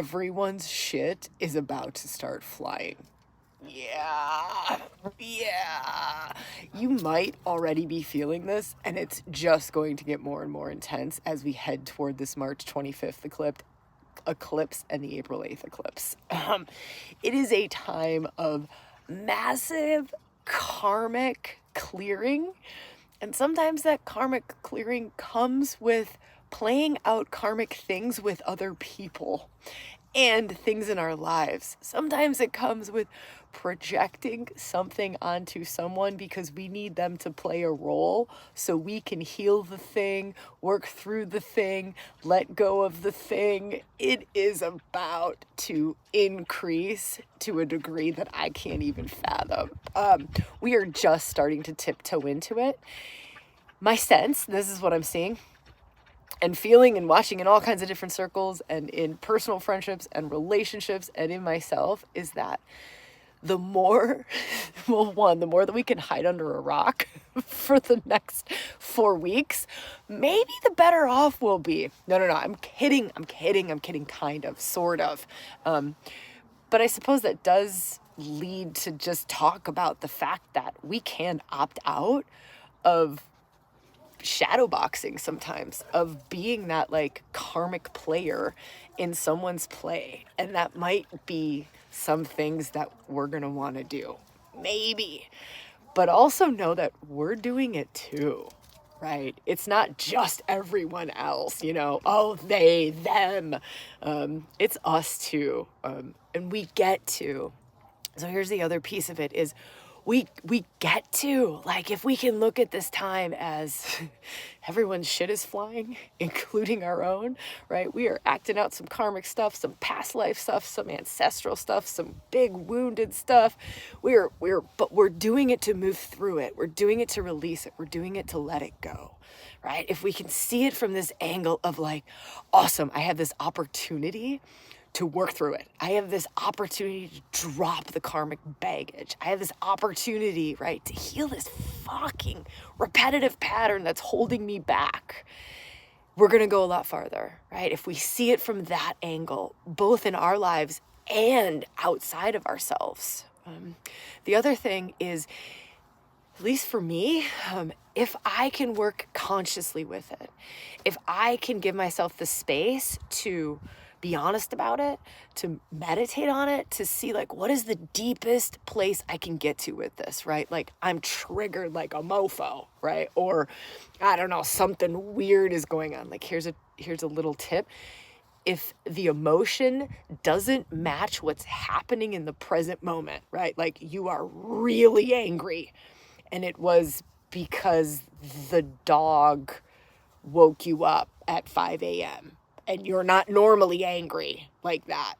everyone's shit is about to start flying. Yeah. You might already be feeling this, and it's just going to get more and more intense as we head toward this March 25th eclipse and the April 8th eclipse. It is a time of massive karmic clearing, and sometimes that karmic clearing comes with playing out karmic things with other people and things in our lives. Sometimes it comes with projecting something onto someone because we need them to play a role so we can heal the thing, work through the thing, let go of the thing. It is about to increase to a degree that I can't even fathom. We are just starting to tiptoe into it. My sense, this is what I'm seeing and feeling and watching in all kinds of different circles and in personal friendships and relationships and in myself, is that the more, well, one, the more that we can hide under a rock for the next 4 weeks, maybe the better off we'll be. No, I'm kidding, kind of, sort of. But I suppose that does lead to just talk about the fact that we can opt out of shadow boxing sometimes, of being that like karmic player in someone's play. And that might be some things that we're going to want to do, maybe, but also know that we're doing it too, right? It's not just everyone else, oh, they, them. It's us too. And we get to. So here's the other piece of it is we get to, like, if we can look at this time as everyone's shit is flying, including our own, right? We are acting out some karmic stuff, some past life stuff, some ancestral stuff, some big wounded stuff. But we're doing it to move through it. We're doing it to release it. We're doing it to let it go, right? If we can see it from this angle of like, awesome, I have this opportunity to work through it. I have this opportunity to drop the karmic baggage. I have this opportunity, right, to heal this fucking repetitive pattern that's holding me back. We're going to go a lot farther, right? If we see it from that angle, both in our lives and outside of ourselves. The other thing is, at least for me, if I can work consciously with it, if I can give myself the space to be honest about it, to meditate on it, to see like, what is the deepest place I can get to with this, right? Like, I'm triggered like a mofo, right? Or I don't know, something weird is going on. Like, here's a little tip. If the emotion doesn't match what's happening in the present moment, right? Like, you are really angry and it was because the dog woke you up at 5 a.m. and you're not normally angry like that.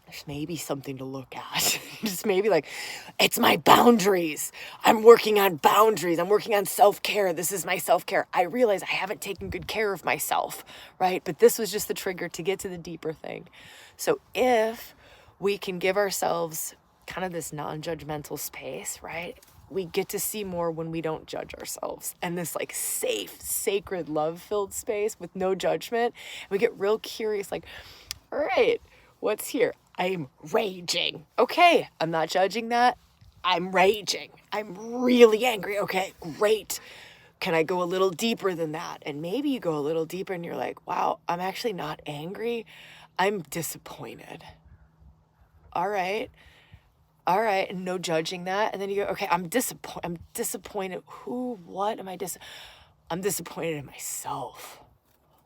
There's maybe something to look at. Just maybe like, it's my boundaries. I'm working on boundaries. I'm working on self-care. This is my self-care. I realize I haven't taken good care of myself, right? But this was just the trigger to get to the deeper thing. So if we can give ourselves kind of this non-judgmental space, right? We get to see more when we don't judge ourselves, and this like safe, sacred, love-filled space with no judgment. We get real curious, like, all right, what's here? I'm raging. Okay, I'm not judging that. I'm raging. I'm really angry. Okay, great. Can I go a little deeper than that? And maybe you go a little deeper and you're like, wow, I'm actually not angry. I'm disappointed. All right, and no judging that. And then you go, okay, I'm disappointed. What am I I'm disappointed in myself.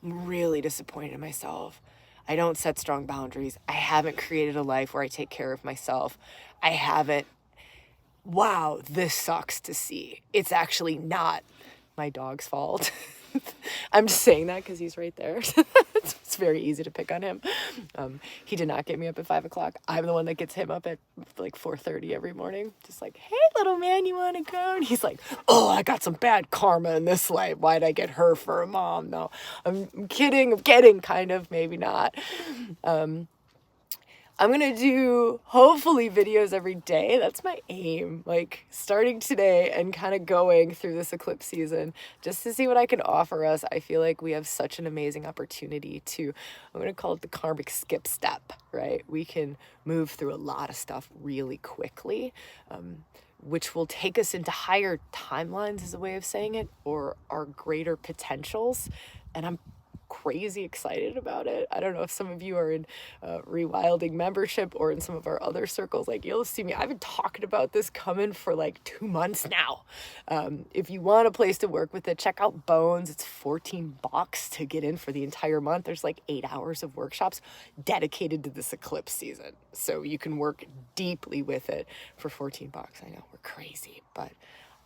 I'm really disappointed in myself. I don't set strong boundaries. I haven't created a life where I take care of myself. I haven't. Wow, this sucks to see. It's actually not my dog's fault. I'm just saying that because he's right there. It's very easy to pick on him. He did not get me up at 5 o'clock. I'm the one that gets him up at like 4:30 every morning. Just like, hey, little man, you want to go? And he's like, oh, I got some bad karma in this life. Why'd I get her for a mom? No, I'm kidding. I'm kidding, kind of, maybe not. I'm going to do hopefully videos every day. That's my aim, like starting today and kind of going through this eclipse season just to see what I can offer us. I feel like we have such an amazing opportunity to, I'm going to call it the karmic skip step, right? We can move through a lot of stuff really quickly, which will take us into higher timelines, is a way of saying it, or our greater potentials. And I'm crazy excited about it. I don't know if some of you are in ReWilding membership or in some of our other circles. Like, you'll see me, I've been talking about this coming for like 2 months now. If you want a place to work with it, check out Bones. It's $14 to get in for the entire month. There's like 8 hours of workshops dedicated to this eclipse season, so you can work deeply with it for $14. I know, we're crazy, but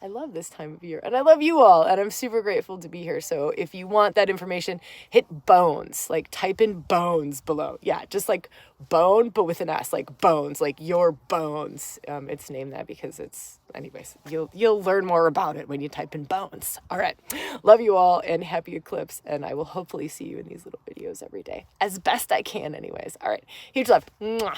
I love this time of year, and I love you all, and I'm super grateful to be here. So if you want that information, hit Bones, like type in Bones below. Yeah, just like bone, but with an S, like bones, like your bones. It's named that because it's, anyways, you'll learn more about it when you type in Bones. All right, love you all, and happy eclipse, and I will hopefully see you in these little videos every day, as best I can anyways. All right, huge love. Mwah.